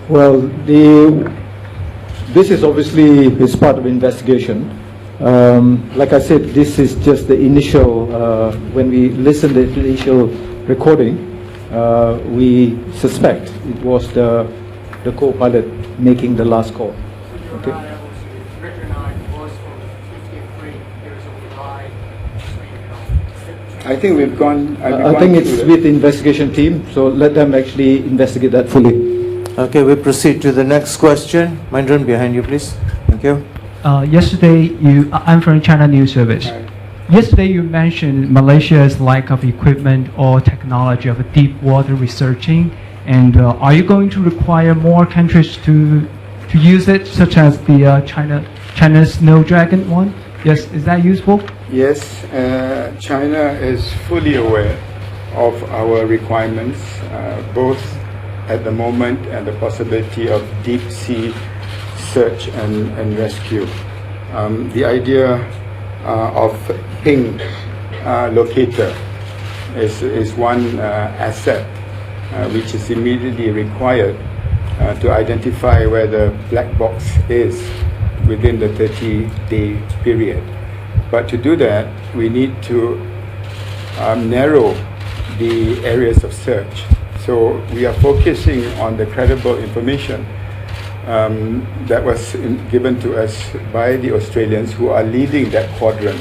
Well, this is obviously is part of investigation. Like I said, this is just the initial. When we listen to the initial recording, we suspect it was the co-pilot making the last call. Okay. I think we've gone. I think it's with the investigation team, so let them actually investigate that fully. Okay, we proceed to the next question. Mindran, behind you, please. Thank you. Yesterday, I'm from China News Service. Right. Yesterday, you mentioned Malaysia's lack of equipment or technology of deep water researching, and are you going to require more countries to use it, such as the China's Snow Dragon one? Yes, is that useful? Yes, China is fully aware of our requirements, both at the moment and the possibility of deep sea search and rescue. The idea of ping locator is one asset which is immediately required to identify where the black box is within the 30-day period. But to do that, we need to narrow the areas of search. So we are focusing on the credible information that was given to us by the Australians who are leading that quadrant.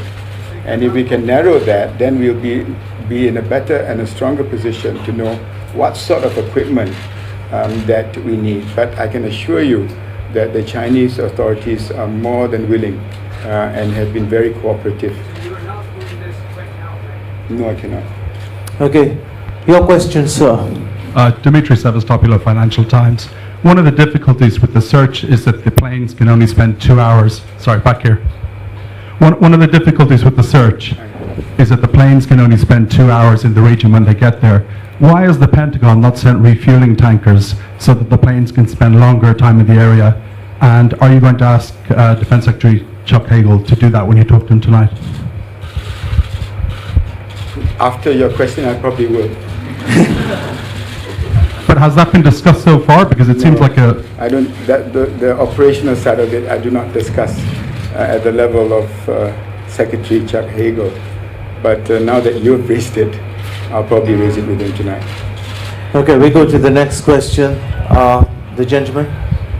And if we can narrow that, then we'll be in a better and a stronger position to know what sort of equipment that we need. But I can assure you that the Chinese authorities are more than willing and have been very cooperative. You are not doing this right now, right? No, I cannot. Okay, your question, sir. Dimitri Sevastopoulos, Financial Times. One of the difficulties with the search is that the planes can only spend 2 hours. Sorry, back here. One of the difficulties with the search is that the planes can only spend 2 hours in the region when they get there. Why has the Pentagon not sent refueling tankers so that the planes can spend longer time in the area? And are you going to ask Defense Secretary Chuck Hagel to do that when you talk to him tonight? After your question, I probably will. But has that been discussed so far? Because it seems like a... I don't, the operational side of it, I do not discuss at the level of Secretary Chuck Hagel. But now that you've raised it, I'll probably raise it with him tonight. Okay, we go to the next question. The gentleman.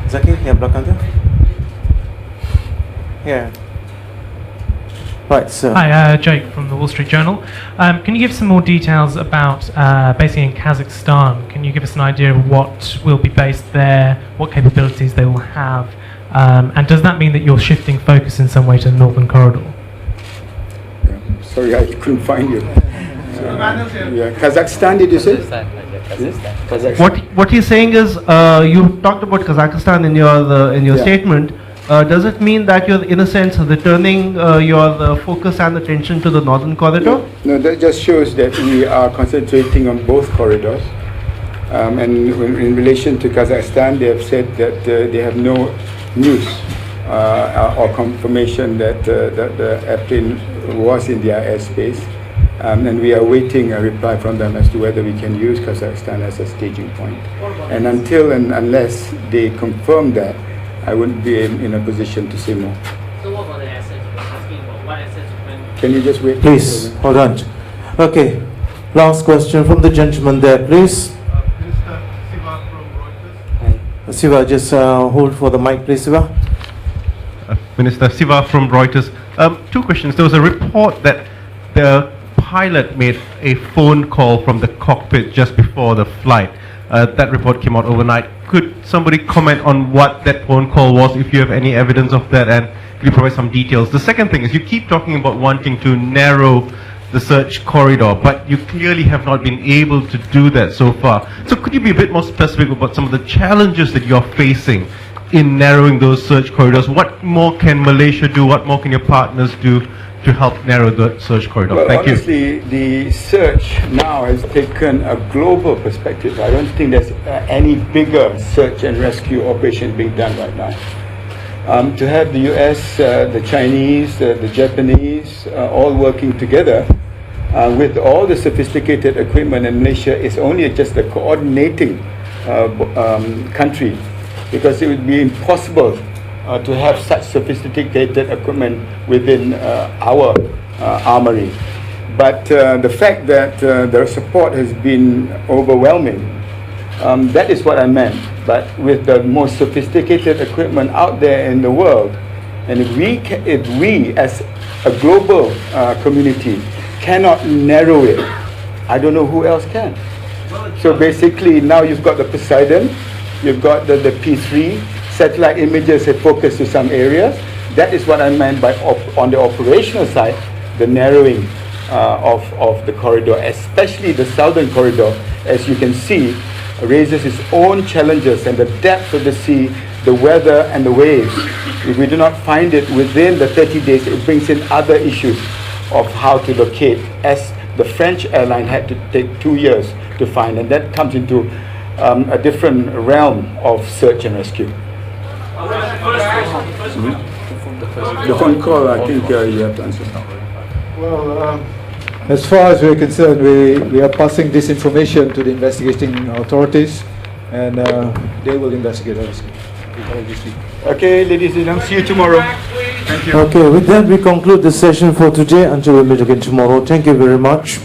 Zaki, yang belakang tu. Here. Right, sir. Hi, Jake from the Wall Street Journal. Can you give some more details about basing in Kazakhstan? Can you give us an idea of what will be based there, what capabilities they will have, and does that mean that you're shifting focus in some way to the Northern Corridor? Sorry, I couldn't find you. Kazakhstan, did you say? Kazakhstan. What he's saying is, you talked about Kazakhstan in your statement. Does it mean that you're, in a sense, returning your focus and attention to the Northern Corridor? No, that just shows that we are concentrating on both corridors. And in relation to Kazakhstan, they have said that they have no news or confirmation that the airplane was in their airspace. And we are awaiting a reply from them as to whether we can use Kazakhstan as a staging point. And until and unless they confirm that, I wouldn't be in a position to say more. So what about the assets? Asking about what assets when... Can you just wait? Please, hold on. Okay, last question from the gentleman there, please. Minister Siva from Reuters. Siva, just hold for the mic, please, Siva. Minister Siva from Reuters. Two questions. There was a report that the pilot made a phone call from the cockpit just before the flight. That report came out overnight. Could somebody comment on what that phone call was, if you have any evidence of that, and could you provide some details? The second thing is, you keep talking about wanting to narrow the search corridor, but you clearly have not been able to do that so far. So could you be a bit more specific about some of the challenges that you're facing in narrowing those search corridors? What more can Malaysia do? What more can your partners do to help narrow the search corridor? Well, Thank honestly, the search now has taken a global perspective. I don't think there's any bigger search and rescue operation being done right now. To have the US, the Chinese, the Japanese all working together with all the sophisticated equipment in Malaysia is only just a coordinating country because it would be impossible to have such sophisticated equipment within our armory. But the fact that the support has been overwhelming, that is what I meant. But with the most sophisticated equipment out there in the world, and if we as a global community cannot narrow it, I don't know who else can. So basically now you've got the Poseidon, you've got the P3, satellite images have focused to some areas. That is what I meant by on the operational side, the narrowing of the corridor, especially the southern corridor, as you can see, raises its own challenges, and the depth of the sea, the weather and the waves. If we do not find it within the 30 days, it brings in other issues of how to locate, as the French airline had to take 2 years to find, and that comes into a different realm of search and rescue. The phone call, I think you have to answer. Well, as far as we're concerned, we are passing this information to the investigating authorities, and they will investigate us. Okay, ladies and gentlemen, see you tomorrow. Thank you. Okay, with that we conclude the session for today. Until we meet again tomorrow. Thank you very much.